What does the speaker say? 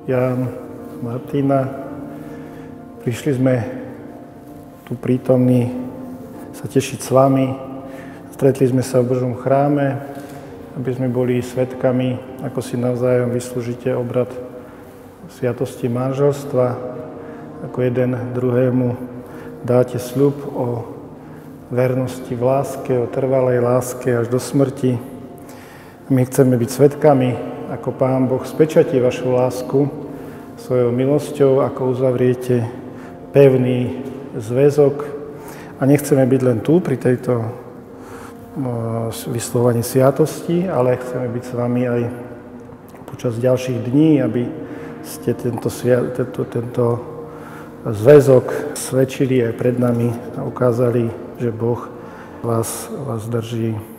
Ján, Martina. Prišli sme tu prítomní sa tešiť s vami. Stretli sme sa v Božom chráme, aby sme boli svedkami, ako si navzájom vyslúžite obrad sviatosti manželstva, ako jeden druhému dáte sľub o vernosti v láske, o trvalej láske až do smrti. My chceme byť svedkami, ako Pán Boh spečatí vašu lásku svojou milosťou, ako uzavriete pevný zväzok. A nechceme byť len tu pri tejto vyslovovaní sviatosti, ale chceme byť s vami aj počas ďalších dní, aby ste tento zväzok svedčili aj pred nami a ukázali, že Boh vás drží.